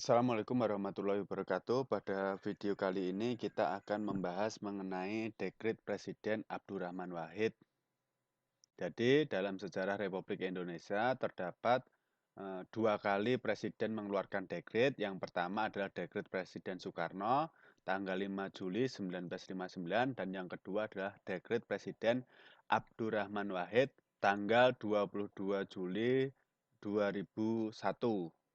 Assalamualaikum warahmatullahi wabarakatuh. Pada video kali ini kita akan membahas mengenai dekrit Presiden Abdurrahman Wahid. Jadi dalam sejarah Republik Indonesia terdapat dua kali Presiden mengeluarkan dekrit. Yang pertama adalah dekrit Presiden Soekarno tanggal 5 Juli 1959 dan yang kedua adalah dekrit Presiden Abdurrahman Wahid tanggal 22 Juli 2001.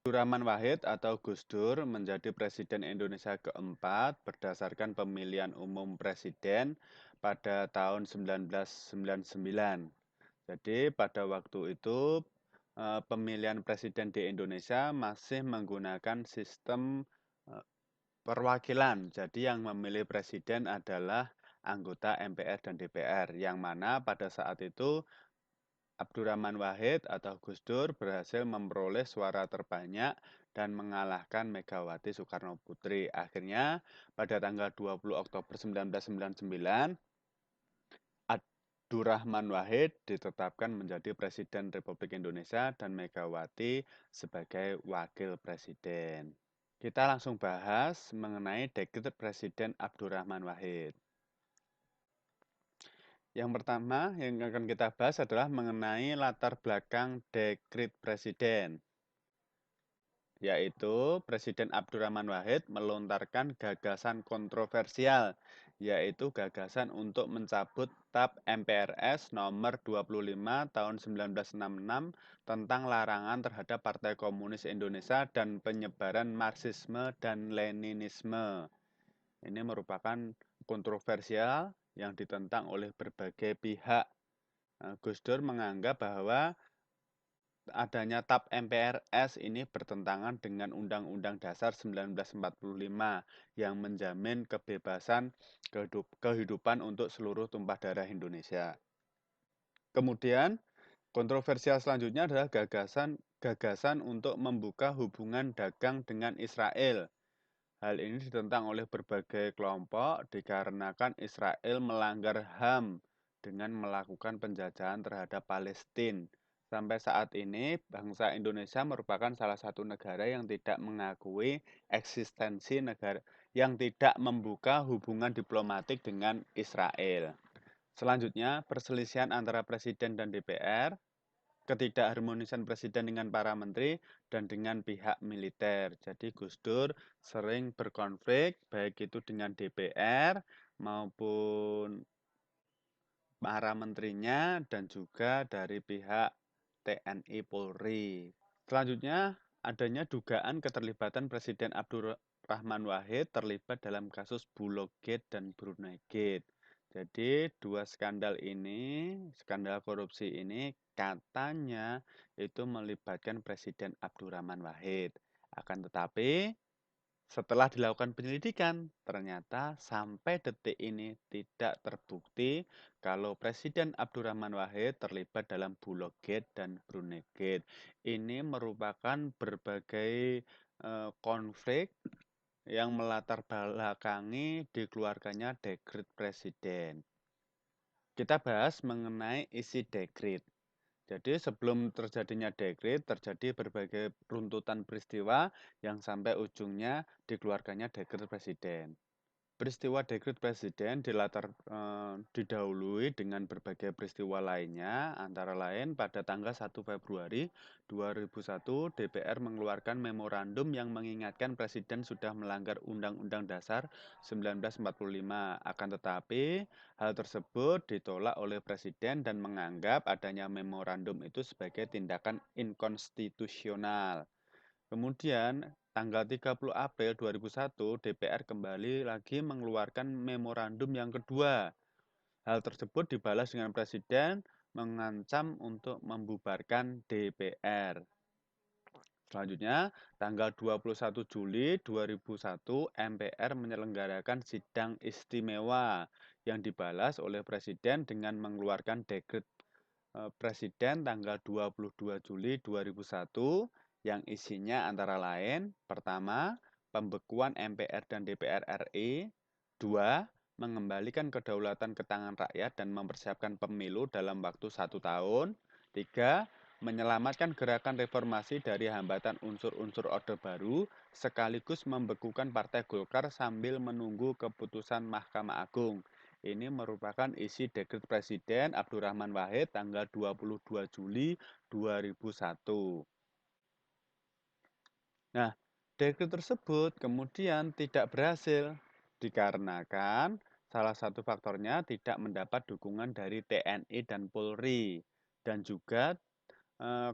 Abdurrahman Wahid atau Gus Dur menjadi Presiden Indonesia keempat berdasarkan pemilihan umum presiden pada tahun 1999. Jadi pada waktu itu pemilihan presiden di Indonesia masih menggunakan sistem perwakilan. Jadi yang memilih presiden adalah anggota MPR dan DPR, yang mana pada saat itu Abdurrahman Wahid atau Gus Dur berhasil memperoleh suara terbanyak dan mengalahkan Megawati Soekarno Putri. Akhirnya pada tanggal 20 Oktober 1999, Abdurrahman Wahid ditetapkan menjadi Presiden Republik Indonesia dan Megawati sebagai Wakil Presiden. Kita langsung bahas mengenai dekret Presiden Abdurrahman Wahid. Yang pertama yang akan kita bahas adalah mengenai latar belakang dekrit presiden, yaitu Presiden Abdurrahman Wahid melontarkan gagasan kontroversial, yaitu gagasan untuk mencabut TAP MPRS nomor 25 tahun 1966 tentang larangan terhadap Partai Komunis Indonesia dan penyebaran Marxisme dan Leninisme. Ini merupakan kontroversial yang ditentang oleh berbagai pihak. Gus Dur menganggap bahwa adanya TAP MPRS ini bertentangan dengan Undang-Undang Dasar 1945 yang menjamin kebebasan kehidupan untuk seluruh tumpah darah Indonesia. Kemudian, kontroversial selanjutnya adalah gagasan untuk membuka hubungan dagang dengan Israel. Hal ini ditentang oleh berbagai kelompok dikarenakan Israel melanggar HAM dengan melakukan penjajahan terhadap Palestina. Sampai saat ini, bangsa Indonesia merupakan salah satu negara yang tidak mengakui eksistensi negara yang tidak membuka hubungan diplomatik dengan Israel. Selanjutnya, perselisihan antara Presiden dan DPR, ketidakharmonisan presiden dengan para menteri dan dengan pihak militer. Jadi Gus Dur sering berkonflik baik itu dengan DPR maupun para menterinya dan juga dari pihak TNI Polri. Selanjutnya adanya dugaan keterlibatan Presiden Abdurrahman Wahid terlibat dalam kasus Bulog Gate dan Brunei Gate. Jadi dua skandal ini, skandal korupsi ini katanya itu melibatkan Presiden Abdurrahman Wahid. Akan tetapi setelah dilakukan penyelidikan, ternyata sampai detik ini tidak terbukti kalau Presiden Abdurrahman Wahid terlibat dalam Bulog Gate dan Brunei Gate. Ini merupakan berbagai konflik yang melatar belakangi dikeluarkannya dekret presiden. Kita bahas mengenai isi dekret. Jadi sebelum terjadinya dekret, terjadi berbagai runtutan peristiwa yang sampai ujungnya dikeluarkannya dekret presiden. Peristiwa dekret presiden didahului dengan berbagai peristiwa lainnya, antara lain pada tanggal 1 Februari 2001 DPR mengeluarkan memorandum yang mengingatkan presiden sudah melanggar Undang-Undang Dasar 1945. Akan tetapi, hal tersebut ditolak oleh presiden dan menganggap adanya memorandum itu sebagai tindakan inkonstitusional. Kemudian tanggal 30 April 2001 DPR kembali lagi mengeluarkan memorandum yang kedua. Hal tersebut dibalas dengan presiden mengancam untuk membubarkan DPR. Selanjutnya, tanggal 21 Juli 2001 MPR menyelenggarakan sidang istimewa yang dibalas oleh presiden dengan mengeluarkan dekret Presiden tanggal 22 Juli 2001 yang isinya antara lain, pertama, pembekuan MPR dan DPR RI, dua, mengembalikan kedaulatan ke tangan rakyat dan mempersiapkan pemilu dalam waktu 1 tahun, tiga, menyelamatkan gerakan reformasi dari hambatan unsur-unsur Orde Baru, sekaligus membekukan Partai Golkar sambil menunggu keputusan Mahkamah Agung. Ini merupakan isi dekret Presiden Abdurrahman Wahid tanggal 22 Juli 2001. Nah, dekret tersebut kemudian tidak berhasil dikarenakan salah satu faktornya tidak mendapat dukungan dari TNI dan Polri dan juga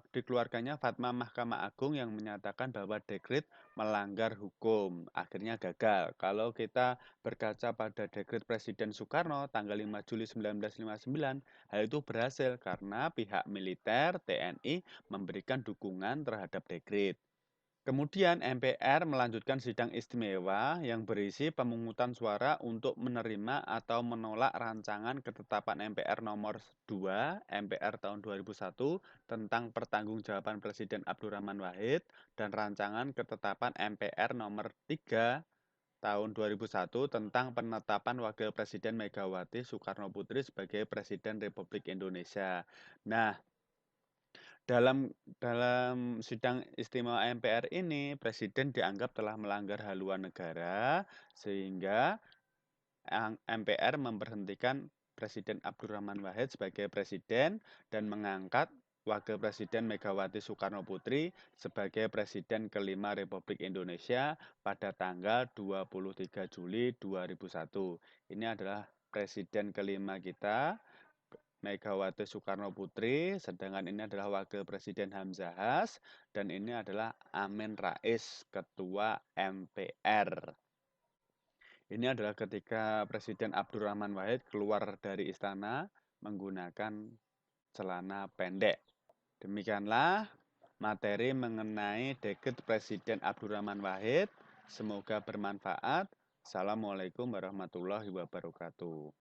dikeluarkannya fatwa Mahkamah Agung yang menyatakan bahwa dekret melanggar hukum. Akhirnya gagal. Kalau kita berkaca pada dekret Presiden Soekarno tanggal 5 Juli 1959, hal itu berhasil karena pihak militer TNI memberikan dukungan terhadap dekret. Kemudian MPR melanjutkan sidang istimewa yang berisi pemungutan suara untuk menerima atau menolak rancangan ketetapan MPR nomor 2 MPR tahun 2001 tentang pertanggungjawaban Presiden Abdurrahman Wahid dan rancangan ketetapan MPR nomor 3 tahun 2001 tentang penetapan Wakil Presiden Megawati Soekarno Putri sebagai Presiden Republik Indonesia. Nah, dalam sidang istimewa MPR ini, Presiden dianggap telah melanggar haluan negara, sehingga MPR memberhentikan Presiden Abdurrahman Wahid sebagai Presiden dan mengangkat Wakil Presiden Megawati Soekarno Putri sebagai Presiden kelima Republik Indonesia pada tanggal 23 Juli 2001. Ini adalah Presiden kelima kita, Megawati Soekarno Putri, sedangkan ini adalah Wakil Presiden Hamzahas, dan ini adalah Amin Rais, Ketua MPR. Ini adalah ketika Presiden Abdurrahman Wahid keluar dari istana menggunakan celana pendek. Demikianlah materi mengenai dekret Presiden Abdurrahman Wahid. Semoga bermanfaat. Assalamualaikum warahmatullahi wabarakatuh.